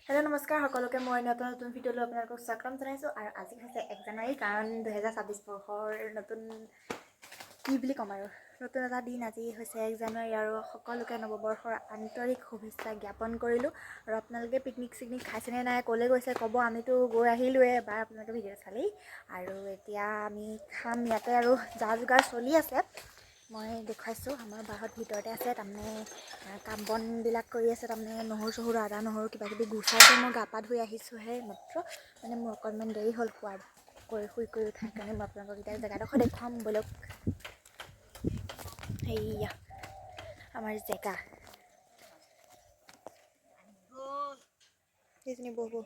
hello नमस्कार সকলোকে মই নতুন নতুন ভিডিঅ'লৈ আপোনালোকক স্বাগতম জনাইছোঁ আৰু আজি হৈছে 1 জানুৱাৰী কাৰণ 2026 বৰ্ষৰ নতুন কি বুলি ক'ম আৰু নতুন এটা দিন আজি হৈছে 1 জানুৱাৰী আৰু সকলোকে নৱবৰ্ষৰ আন্তৰিক শুভেচ্ছা জ্ঞাপন কৰিলোঁ আৰু আপোনালোকে পিকনিক খাইছেনে নাই ক'লৈ গৈছে ক'ব আমিতো গৈ আহিলোৱে এবাৰ আপোনালোকে ভিডিঅ' চালেই আৰু এতিয়া আমি খাম ইয়াতে আৰু যা যোগাৰ চলি আছে মই দেখুৱাইছোঁ আমাৰ বাহত ভিতৰতে আছে তাৰমানে কাম বনবিলাক কৰি আছে তাৰমানে নহৰু চহৰু আদা নহৰু কিবা কিবি গুচাইছে মই গা পা ধুই আহিছোঁহে মাত্ৰ মানে মোৰ অকণমান দেৰি হ'ল খোৱা শুই উঠাৰ কাৰণে মই আপোনালোকক এতিয়া জেগাডোখৰ দেখুৱাম ব'লক সেয়া আমাৰ জেগা সেইজনী বহো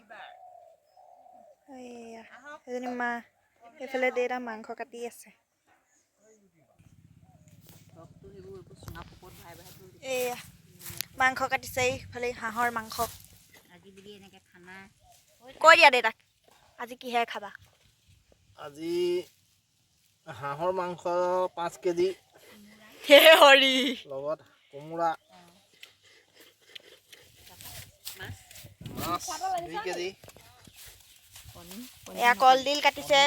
এয়া সেইজনী মা সেইফালে দেউতা মাংস কাটি আছে এয়া মাংস কাটিছে এইফালে হাঁহৰ মাংস আজি বুলি এনেকৈ খানা কৈ দিয়া দেউতাক আজি কিহে খাবা আজি হাঁহৰ মাংস 5 কেজি হে হৰি লগত কোমোৰা মাছ 2 কেজি এয়া কলডিল কাটিছে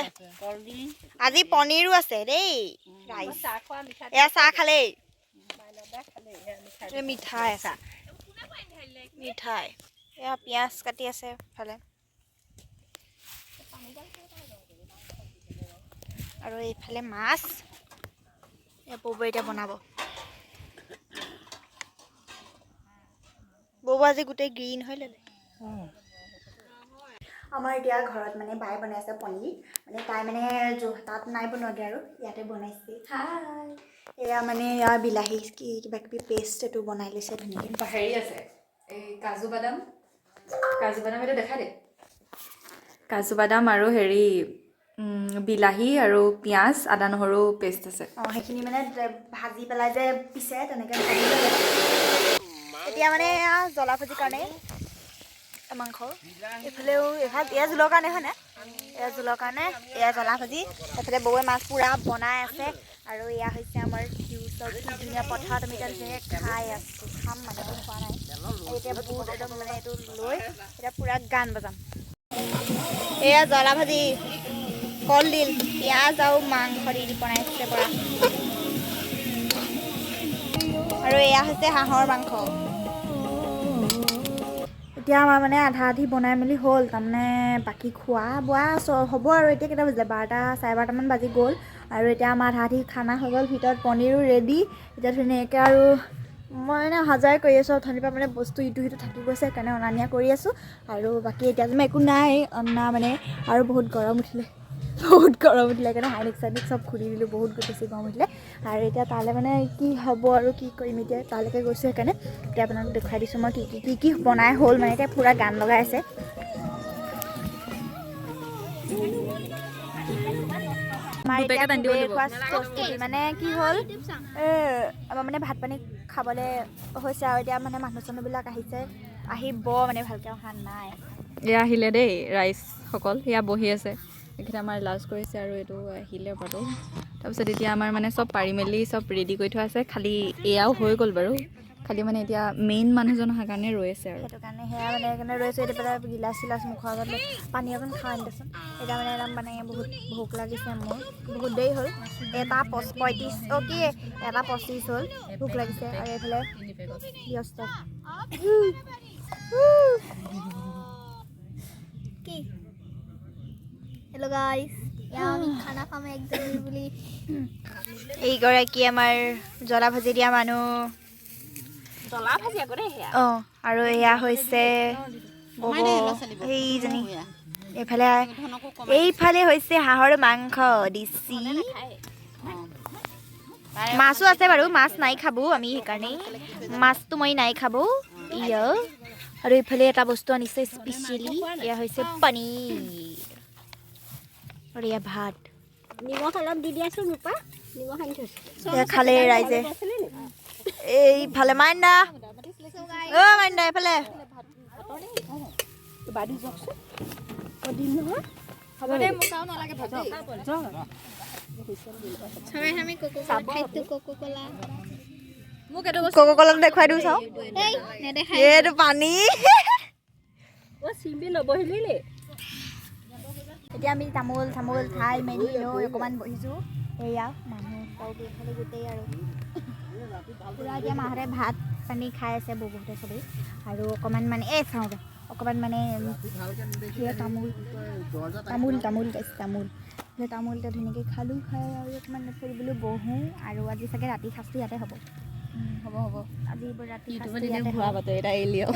আজি পনীৰো আছে দেই ৰাইচ এয়া চাহ খালেই মিঠাই আছে মিঠাই এয়া পিঁয়াজ কাটি আছে ফালে আৰু এইফালে মাছ বৌবই এতিয়া বনাব বৌব আজি গোটেই গ্ৰীণ হৈ ল'লে আমাৰ এতিয়া ঘৰত মানে বাই বনাইছে পনীৰ মানে তাই মানে তাত নাই বনোৱাগৈ আৰু ইয়াতে বনাইছে হাই এয়া মানে এয়া বিলাহী কিবা কিবি পেষ্ট এইটো বনাই লৈছে ধুনীয়াকৈ হেৰি আছে এই কাজু বাদাম এটা দেখা দে কাজু বাদাম আৰু হেৰি বিলাহী আৰু পিঁয়াজ আদা নহৰু পেষ্ট আছে অঁ সেইখিনি মানে ভাজি পেলাই যে পিছে তেনেকৈ ভাজি ল'লে এতিয়া মানে এয়া জ্বলা ভাজিৰ কাৰণে মাংস এইফালেও এয়া জোলৰ কাৰণে হয়নে এয়া জোলৰ কাৰণে এয়া জ্বলা ভাজি এইফালে বৌৱে মাছ পুৰা বনাই আছে আৰু এয়া হৈছে আমাৰ ঘিউ চব্জি ধুনীয়া পথাৰত আমি এতিয়া খাই আছোঁ খাম মানে খোৱা নাই এতিয়া বহুত একদম মানে এইটো লৈ এতিয়া পুৰা গান বজাম এয়া জ্বলা ভাজি কলডিল পিঁয়াজ আৰু মাংস দি বনাইছে পৰা আৰু এয়া হৈছে হাঁহৰ মাংস এতিয়া আমাৰ মানে আধা আধি বনাই মেলি হ'ল তাৰমানে বাকী খোৱা বোৱা হ'ব আৰু এতিয়া কেইটা বাজিলে 12টা 12:30মান বাজি গ'ল আৰু এতিয়া আমাৰ আধা আধি খানা হৈ গ'ল ভিতৰত পনীৰো ৰেডি এতিয়া ধুনীয়াকৈ আৰু মই মানে হাজাৰে কৰি আছোঁ অথনিৰ পৰা মানে বস্তু ইটো সিটো থাকি গৈছে সেইকাৰণে অনা নিয়া কৰি আছোঁ আৰু বাকী এতিয়া যেন একো নাই অনা মানে আৰু বহুত গৰম উঠিলে সেইকাৰণে হাইনিক চাইনিক চব খুলি দিলোঁ বহুত বেছি গৰম উঠিলে আৰু এতিয়া তালৈ মানে কি হ'ব আৰু কি কৰিম এতিয়া তালৈকে গৈছোঁ সেইকাৰণে এতিয়া আপোনালোক দেখুৱাই দিছোঁ মই কি বনাই হ'ল মানে এতিয়া পূৰা গান লগাই আছে মানে কি হ'ল আমাৰ মানে ভাত পানী খাবলৈ হৈছে আৰু এতিয়া মানে মানুহ চানুহবিলাক আহিব মানে ভালকৈ অহা নাই এয়া আহিলে দেই ৰাইজসকল সেয়া বহি আছে এইখিনি আমাৰ লাজ কৰিছে আৰু এইটো আহিলে বাৰু তাৰপিছত এতিয়া আমাৰ মানে চব পাৰি মেলি চব ৰেডি কৰি থোৱা আছে খালি এয়াও হৈ গ'ল বাৰু খালি মানে এতিয়া মেইন মানুহজন অহাৰ কাৰণে ৰৈ আছে আৰু সেইটো কাৰণে সেয়া মানে সেইকাৰণে ৰৈছোঁ এতিয়া পেলাই গিলাচ চিলাচ মুখৰ আগত লৈ পানী অকণ খাই আনিদেচোন এতিয়া মানে একদম মানে বহুত ভোক লাগিছে মোৰ বহুত দেৰি হ'ল 1:35 কি 1:25 হ'ল ভোক লাগিছে আৰু এইফালে ব্যস্ত কি হেল্ল' গাইছ আমি খানা খাম একদম বুলি এইগৰাকী আমাৰ জ্বলা ভাজি দিয়া মানুহ অঁ আৰু এয়া হৈছে সেইজনী এইফালে হৈছে হাঁহৰ মাংস দিছি মাছো আছে বাৰু মাছ নাই খাবো আমি সেইকাৰণে মাছটো মই নাই খাবো ইয়া আৰু এইফালে এটা বস্তু আনিছে স্পেচিয়েলি এয়া হৈছে পনীৰ আৰু এয়া ভাত নিমখ অলপ দি দিয়াচোন ৰূপা নিমখ আনি থৈছোঁ এয়া খালে ৰাইজে এইফালে মাইন্দা মাইন্দা এইফালে কোকো কোলা দেখুৱাই দিওঁ চাওঁ এইটো পানী এতিয়া আমি তামোল খাই মেলি লৈ অকণমান বহিছোঁ এয়া মানুহ এইফালে গোটেই আৰু পূৰা এতিয়া মাহঁতে ভাত পানী খাই আছে বহুতে চবেই আৰু অকণমান মানে চাওঁ অকণমান মানে তামোল এতিয়া ধুনীয়াকৈ খালোঁ খাই আৰু অকণমান ফুৰিবলৈ বহোঁ আৰু আজি চাগে ৰাতি সাঁজটো ইয়াতে হ'ব আজি ৰাতি সাঁজটো ইয়াতে ভুৱা বাতৰি এটা এৰি লিঅ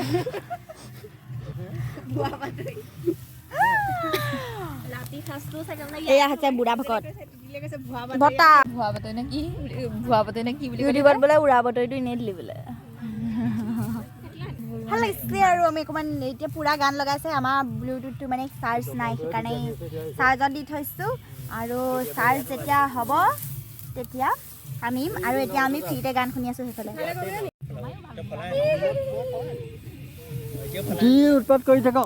এয়া হৈছে বুঢ়া ভকত বতা ভুৱা বাতৰি নে কি বুলি ইউটিউবত বোলে উৰা বাতৰিটো এনেই দিলি বোলে ভাল লাগিছে আৰু আমি অকণমান এতিয়া পূৰা গান লগাইছে আমাৰ ব্লুটুথটো মানে চাৰ্জ নাই সেইকাৰণে চাৰ্জত দি থৈছোঁ আৰু চাৰ্জ যেতিয়া হ'ব তেতিয়া আনিম আৰু এতিয়া আমি ফ্ৰীতে গান শুনি আছোঁ সেইফালে কি উৎপাত কৰি থাক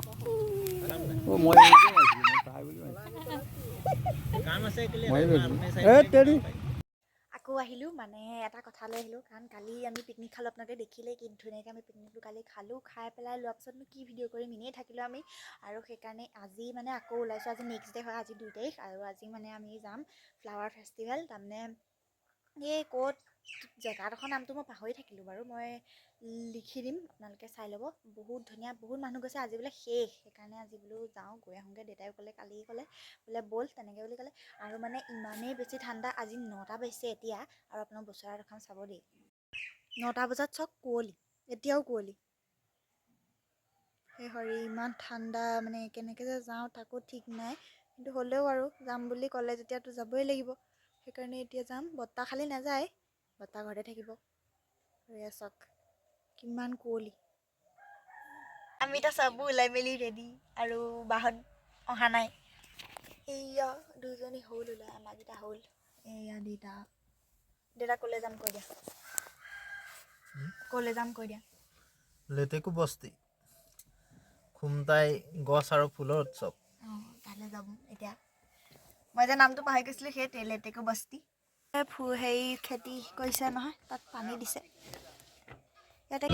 আকৌ আহিলোঁ মানে এটা কথা লৈ আহিলোঁ কাৰণ কালি আমি পিকনিক খালোঁ আপোনালোকে দেখিলে কি ধুনীয়াকৈ আমি পিকনিকটো কালি খালোঁ খাই পেলাই লোৱাৰ পিছতনো কি ভিডিঅ' কৰিম এনেই থাকিলোঁ আমি আৰু সেইকাৰণে আজি মানে আকৌ ওলাইছোঁ আজি নেক্সট ডে হয় আজি 2 তাৰিখ আৰু আজি মানে আমি যাম ফ্লাৱাৰ ফেষ্টিভেল তাৰমানে এই ক'ত জেগাডোখৰ নামটো মই পাহৰি থাকিলোঁ বাৰু মই লিখি দিম আপোনালোকে চাই ল'ব বহুত ধুনীয়া বহুত মানুহ গৈছে আজি বোলে সেইকাৰণে আজি বোলো যাওঁ গৈ আহোঁগৈ দেউতাই ক'লে কালি ক'লে বোলে ব'ল তেনেকৈ বুলি ক'লে আৰু মানে ইমানেই বেছি ঠাণ্ডা আজি 9টা বাজিছে এতিয়া আৰু আপোনাৰ বছৰ এখন চাব দেই 9টা বজাত চব কুঁৱলী এতিয়াও কুঁৱলী সেই হৰি ইমান ঠাণ্ডা মানে কেনেকৈ যে যাওঁ তাকো ঠিক নাই কিন্তু হ'লেও আৰু যাম বুলি ক'লে যেতিয়াতো যাবই লাগিব সেইকাৰণে এতিয়া যাম বত্তা খালি নাযায় বত্তা ঘৰতে থাকিব এয়া চাওক কিমান কুঁৱলী আমি এতিয়া চববোৰ ওলাই মেলি ৰেডি আৰু বাহঁত অহা নাই এইয়া দুজনী হ'ল ওলাই আমাৰকেইটা হ'ল এয়া দেউতা ক'লৈ যাম কৈ দিয়া ক'লৈ যাম কৈ দিয়া লেটেকু বস্তি খুমটাই গছ আৰু ফুলৰ উৎসৱ তালৈ যাম এতিয়া মই যে নামটো পাহৰি গৈছিলোঁ সেই লেটেকু বস্তি হেৰি খেতি কৰিছে নহয় তাত পানী দিছে ইয়াতে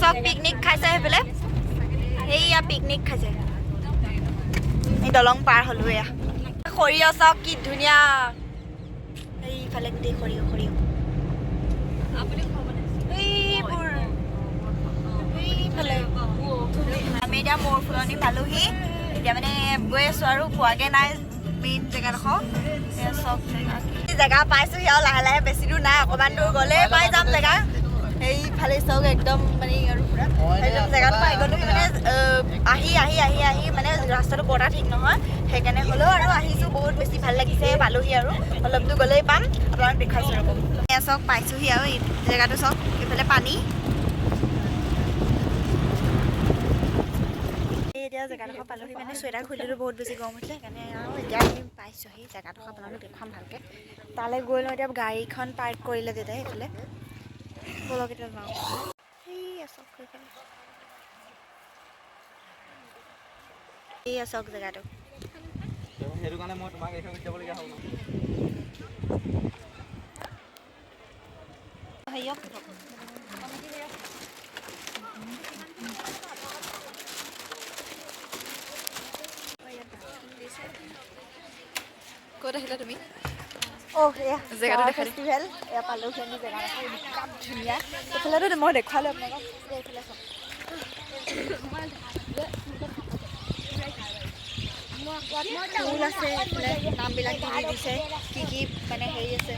চব পিকনিক খাইছে সেইফালে সেইয়া পিকনিক খাইছে এই দলং পাৰ হ'লোঁ এয়া সৰিয়হ চাওক কি ধুনীয়া এইফালে গোটেই সৰিয়হ এইবোৰ এইফালে আমি এতিয়া মোৰ ফুলনি পালোহি এতিয়া মানে গৈ আছোঁ আৰু পোৱাগৈ নাই মেইন জেগাডোখৰ চব জেগা পাইছোঁহি আৰু লাহে লাহে বেছি দূৰ নাই অকণমান দূৰ গ'লেই পাই যাম জেগা সেইফালে চাওক একদম মানে আৰু পুৰা একদম জেগাটো পাই গ'লোঁ মানে আহি মানে ৰাস্তাটো বৰ ঠিক নহয় সেইকাৰণে হ'লেও আৰু আহিছোঁ বহুত বেছি ভাল লাগিছে পালোহি আৰু অলপ দূৰ গ'লেই পাম আপোনালোক দেখুৱাইছোঁ ৰ'ব এয়া চাওক পাইছোঁহি আৰু এই জেগাটো চাওক এইফালে পানী এতিয়া জেগাডোখৰ পালোহি মানে চুৱেটাৰ খুলিলোঁ বহুত বেছি গৰম উঠিলে সেইকাৰণে আৰু এতিয়া আমি পাইছোঁহি জেগাডোখৰ আপোনালোক দেখুৱাম ভালকৈ তালৈ গৈ লওঁ এতিয়া গাড়ীখন পাৰ্ক কৰিলে দেউতাই সেইফালে ব'লক এতিয়া যাওঁ এই চাওক জেগাটো সেইটো কাৰণে মই তোমাক এই যাবলগীয়া হ'ল ক'ত আহিলা তুমি জেগাটো ফেষ্টিভেল এয়া পালোহি আমি জেগাডোখৰ ইমান ধুনীয়া এইফালেতো মই দেখুৱালোঁ আপোনালোকক এইফালে চাওক ফুল আছে এইফালে নামবিলাক দি দিছে কি মানে হেৰি আছে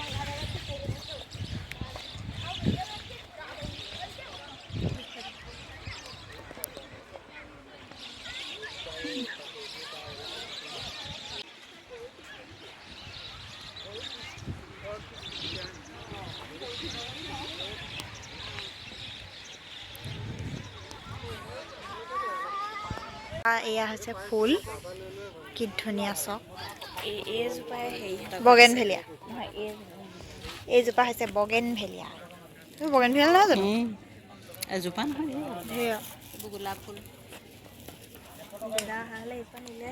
এয়া হৈছে ফুল কি ধুনীয়া চক এইজোপাই বগেন ভেলিয়া নহয় এইজোপা হৈছে বগেন ভেলিয়া বগেন ভেলিয়া নহয় জানো এজোপা নহয় সেয়া গোলাপ ফুল বেৰা হ'লে এইজোপা নিলে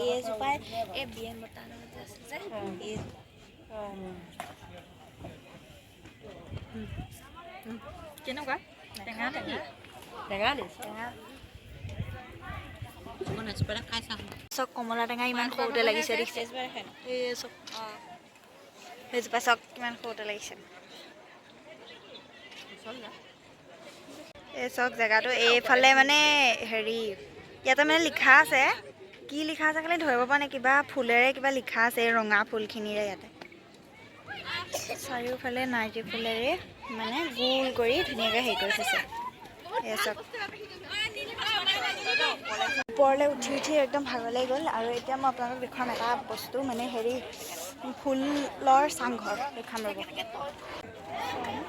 এইজোপাই এই বিয়েন বটাৰ লগত আছে যে এই কেনেকুৱা টেঙা নেকি টেঙা চব কমলা টেঙা ইমান সৰুতে লাগিছে দেখিছে এই চব সেইজোপা চব কিমান সৰুতে লাগিছে এই চব জেগাটো এইফালে মানে হেৰি ইয়াতে মানে লিখা আছে কি লিখা আছে খালি ধৰিব পৰা নাই কিবা ফুলেৰে কিবা লিখা আছে এই ৰঙা ফুলখিনিৰে ইয়াতে চাৰিওফালে নাৰ্জী ফুলেৰে মানে গোল কৰি ধুনীয়াকৈ হেৰি কৰি থৈছে এয়া চব ওপৰলৈ উঠি উঠি একদম ভাগৰ লাগি গ'ল আৰু এতিয়া মই আপোনালোকক দেখুৱাম এটা বস্তু মানে হেৰি ফুলৰ চাংঘৰ দেখাম ৰ'ব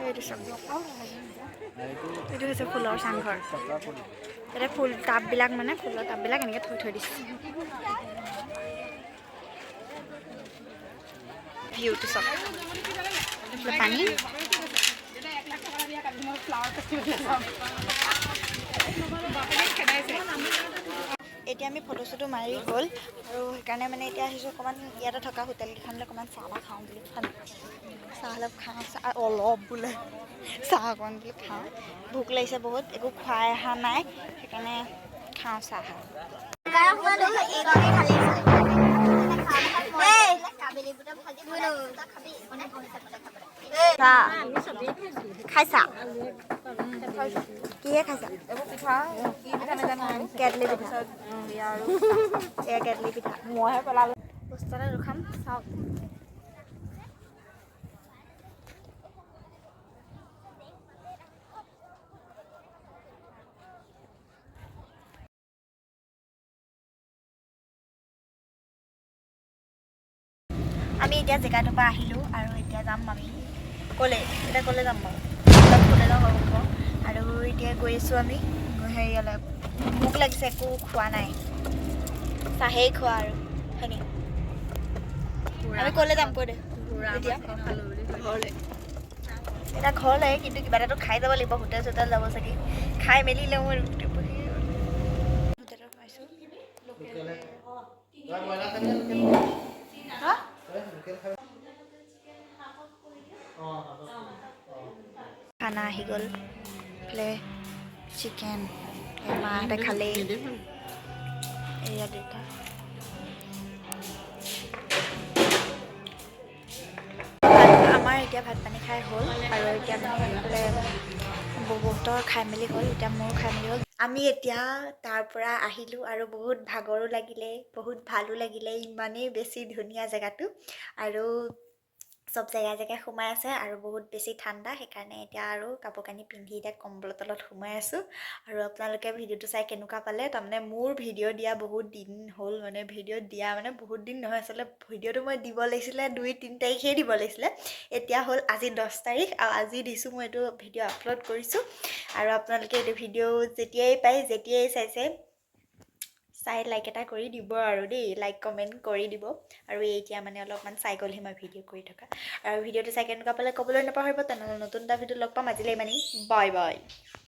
এইটো চাওক এইটো হৈছে ফুলৰ চাংঘৰ ইয়াতে ফুল টাববিলাক মানে ফুলৰ টাববিলাক এনেকৈ থৈ দিছে ভিউটো চাওক পানী এতিয়া আমি ফটো চটো মাৰি গ'ল আৰু সেইকাৰণে মানে এতিয়া আহিছোঁ অকণমান ইয়াতে থকা হোটেলকেইখনলৈ অকণমান চাহ খাওঁ বুলি চাহ অলপ খাওঁ চাহ অলপ বোলে চাহ অকণমান বুলি খাওঁ ভোক লাগিছে বহুত একো খুৱাই অহা নাই সেইকাৰণে খাওঁ চাহ খাইছা কিহে খাইছা কেটলি পিঠা এয়া কেটলি পিঠা মইহে পেলালোঁ বস্তু এটা ৰখাম চাওক আমি এতিয়া জেগাটোৰ পৰা আহিলোঁ আৰু এতিয়া যাম আমি ক'লে যাম বাৰু ক'লে যাম হ'ব আৰু এতিয়া গৈ আছোঁ আমি হেৰি অলপ ভোক লাগিছে একো খোৱা নাই চাহেই খোৱা আৰু হয়নি আমি ক'লে যাম কৈ দে এতিয়া এতিয়া ঘৰলৈ কিন্তু কিবা এটাতো খাই যাব লাগিব হোটেল চোটেল যাব চাগে খাই মেলি লওঁ আৰু হোটেলত পাইছোঁ খানা আহি গ'ল এইফালে চিকেন মাহঁতে খালেই এয়া দেউতা আমাৰ এতিয়া ভাত পানী খাই হ'ল আৰু এতিয়া মানে এইফালে বহুতৰ খাই মেলি হ'ল এতিয়া মোৰো খাই মেলি হ'ল আমি এতিয়া তাৰ পৰা আহিলোঁ আৰু বহুত ভাগৰো লাগিলে বহুত ভালো লাগিলে ইমানেই বেছি ধুনীয়া জেগাটো আৰু চব জেগাই সোমাই আছে আৰু বহুত বেছি ঠাণ্ডা সেইকাৰণে এতিয়া আৰু কাপোৰ কানি পিন্ধি এতিয়া কম্বলৰ তলত সোমাই আছোঁ আৰু আপোনালোকে ভিডিঅ'টো চাই কেনেকুৱা পালে তাৰমানে মোৰ ভিডিঅ' দিয়া বহুত দিন হ'ল মানে ভিডিঅ' দিয়া মানে বহুত দিন নহয় আচলতে ভিডিঅ'টো মই দিব লাগিছিলে 2-3 তাৰিখেই দিব লাগিছিলে এতিয়া হ'ল আজি 10 তাৰিখ আৰু আজি দিছোঁ মই এইটো ভিডিঅ' আপলোড কৰিছোঁ আৰু আপোনালোকে এইটো ভিডিঅ' যেতিয়াই পায় যেতিয়াই চাইছে চাই লাইক এটা কৰি দিব আৰু দেই লাইক কমেণ্ট কৰি দিব আৰু এতিয়া মানে অলপমান চাই গ'লহি মই ভিডিঅ' কৰি থকা আৰু ভিডিঅ'টো চাই কেনেকুৱা পালে ক'বলৈ নাপাহৰিব তেনেহ'লে নতুন এটা ভিডিঅ' লগ পাম আজিলৈ ইমানেই বাই বাই